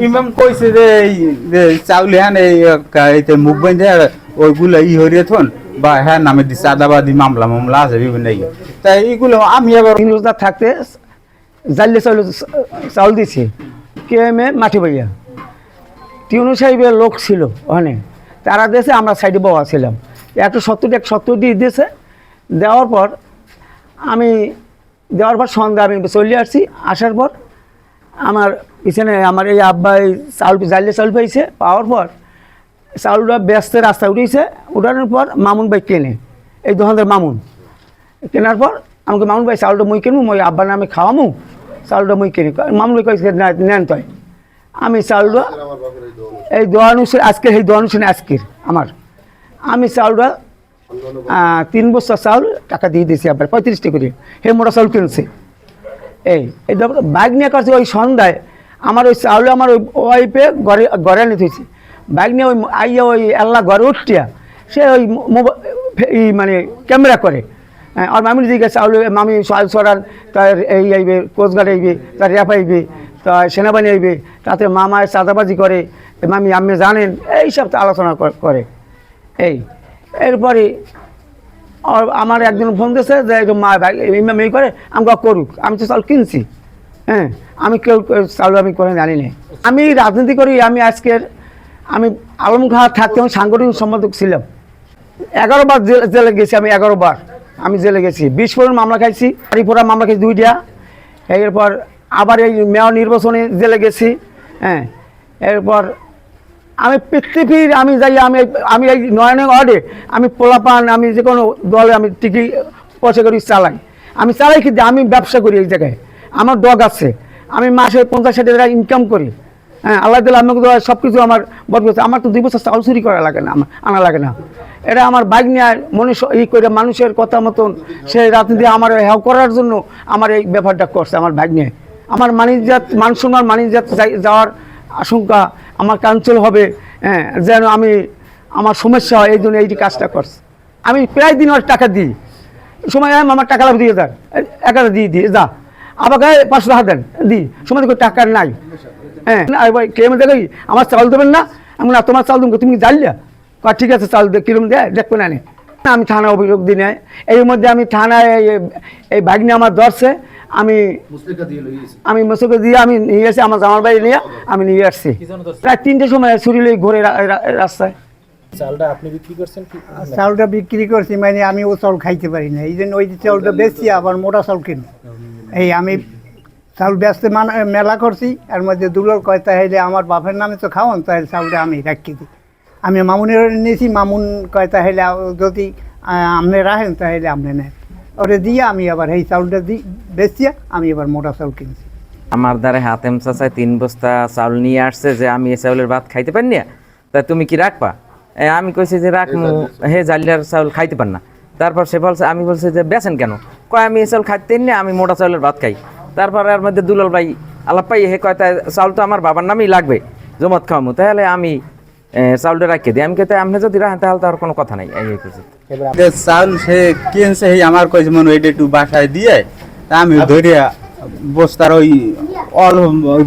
ইমাম কইছে যে এই যে চাউল হ্যান এই মুখ বেঁধে ওইগুলো হরিয়ে থন বা হ্যাঁ নামে দিচ্ছে আদাবাদি মামলা মামলা আছে বিভিন্ন তাই এইগুলো আমি আবার রোজগার থাকতে জাল্লে চাউল চাউল দিছে কে এমে মাঠে বইয়া টিউনু সাহেবের লোক ছিল ওখানে তারা দেশে আমরা সাইডে বওয়া ছিলাম 170 দিয়ে দিয়েছে। দেওয়ার পর আমি সন্ধ্যা আমি চলে আসছি। আসার পর আমার পিছনে আমার এই আব্বা এই চাউল জাল্লে চাউল পাইছে। পাওয়ার পর চাউলটা ব্যস্ত রাস্তায় উঠেছে। উঠানোর পর মামুন ভাই কেনে এই দোকানদার মামুন কেনার পর আমাকে মামুন ভাই চাউলটা মুই কিনবো মই আব্বার নামে খাওয়ামু চাউলটা মুই কিনি। মামুন ভাই কয়েছে নেন তাই আমি চাউলটা এই দোয়ানুসের আজকের এই দোয়ানুসেন আজকের আমি চাউলটা 3 বস্তা চাউল টাকা দিয়ে দিয়েছি আবার 35 টাকা করে হে মোটা চাউল কিনছে। এই বাইক নিয়ে করছে ওই সন্ধ্যায় আমার ওই চাউলে আমার ওই ওয়াইফে ঘরে নিতে হয়েছে। বাইক নিয়ে ওই আইয়া ওই আল্লাহ ঘরে উঠিয়া সে ওই মানে ক্যামেরা করে আর মামির দিকে চাউল মামি সোয়াল সরান তার এই আইবে কোস্টগার্ড আইবে তার র্যাপ আইবে তার সেনাবাহিনী আইবে তাতে মামায় চাঁদাবাজি করে মামি আপনি জানেন এইসব আলোচনা করে। এরপরে আমার একজন ফোন দিয়েছে যে মা ইমাম এই করে আমাকে করুক। আমি তো চাউল কিনছি। হ্যাঁ আমি কেউ চাউল আমি করে জানি না। আমি রাজনীতি করি। আমি আলমঘাট থাকতে আমি সাংগঠনিক সম্পাদক ছিলাম। 11 বার জেলে গেছি। আমি 11 বার আমি জেলে গেছি। 20 ফোরের মামলা খাইছি। হারিপুরা মামলা খাইছি 2টা। এরপর আবার এই মেয়র নির্বাচনে জেলে গেছি। হ্যাঁ এরপর আমি পৃথিবীর আমি যাই আমি এই নয়ন ওয়ার্ডে আমি পোলাপান আমি যে কোনো দলে আমি টিকি পয়সা করি চালাই। আমি চালাই কিন্তু আমি ব্যবসা করি এই জায়গায়। আমার ডগ আছে। আমি মাসে 50-60 টাকা ইনকাম করি। হ্যাঁ আল্লাহ দিলে আমাকে সব কিছু আমার বড় করছে। আমার তো 2 বছর চাউল চুরি করা লাগে না, আনা লাগে না। এটা আমার বাইক নিয়ে মনুষ্য করে মানুষের কথা মতন সেই রাজনীতি আমার হেল্প করার জন্য আমার এই ব্যাপারটা করছে। আমার বাইক নিয়ে আমার মানিজ্জাত মান সম্মান মানিজ্জাত যাওয়ার আশঙ্কা আমার ক্যান্সেল হবে। হ্যাঁ যেন আমার সমস্যা হয় এই জন্য এইটি কাজটা করছে। আমি প্রায় দিন ওর টাকা দিই। সময় আমার টাকা লাভ দিয়ে দেন 11 দিয়ে যা আমাকে 500 টাকা দেন দিই। সময় দেখো টাকা নাই। হ্যাঁ কেমন দেখি আমার চাউল দেবেন না। আমি না তোমার চাউল দেবো তুমি জানলিয়া ঠিক আছে চাউল কিরম দেয় দেখবে না। আমি থানা অভিযোগ দিই নাই। এর মধ্যে আমি থানায় এই বাইক নিয়ে আমার ধরছে। আমি মুসলিকা দিয়ে আমি নিয়ে আসি আমার জামার বাড়ি নিয়ে আমি নিয়ে আসছি। প্রায় 3টের সময় ছুরি লই ঘুরে রাস্তায়। চাউলটা বিক্রি করছি মানে আমি ও চাউল খাইতে পারি না। এই জন্য ওই চাউলটা বেশি আবার মোটা চাউল কিনি। এই আমি চাউল ব্যস্ত মেলা করছি। এর মধ্যে দুলোর কয় তাহলে আমার বাপের নামে তো খাওয়ান তাহলে চাউলটা আমি রাখি দিই। আমি মামুনের নিয়েছি। মামুন কয় তাহলে যদি আপনি রাখেন তাহলে আপনি নেন ওরে দিয়ে আমি আবার এই চাউলটা দিই বেচিয়া আমি এবার মোটা চাউল কিনছি। আমার দ্বারা হাতেম চাচায় 3 বস্তা চাউল নিয়ে আসছে যে আমি এই চাউলের ভাত খাইতে পারি না তা তুমি কি রাখবা। আমি কইছি যে রাখমু হে জালিয়ার চাউল খাইতে পার না। তারপর সে বলছে আমি বলছি যে বেচেন কেন কয় আমি এই চাউল খাইতে না আমি মোটা চাউলের ভাত খাই। তারপর এর মধ্যে দুলাল ভাই আলাপ পাই হে কয় তাই চাউল তো আমার বাবার নামেই লাগবে জমত খাওয়ামু তাহলে আমি চাউলটা রাখিয়ে দিই। আমি কে আপনি যদি রাখেন তাহলে তো আর কোনো কথা নাই। চাউল সে কিনছে আমার কইছে মনে এটা একটু বাসায় দিয়ে আমি ধরিয়া বস্তার ওই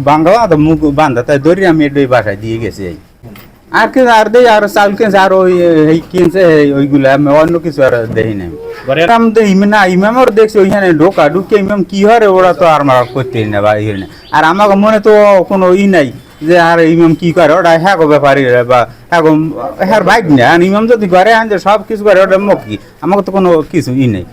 বাংলা মুখ বান্ধা তাই ধরিয়া আমি এটা বাসায় দিয়ে গেছি। আর কি আর দেই আর চাউল কিনছে আর ওই কিনছে ওইগুলো আমি অন্য কিছু আর দেখি নাই। না ইমামর দেখছি ওইখানে ঢোকা ঢুকে ইমাম কি হয় ওরা তো আর করতেই না বা আর আমাকে মনে তো কোনো নাই যে আর ইমাম কি করে ওটা হ্যাঁ ব্যাপারী বা হ্যাঁ বাইক নেই। আর ইমাম যদি ঘরে আনছে সব কিছু করে ওটা মুখ কি আমাকে তো কোনো কিছু নেই।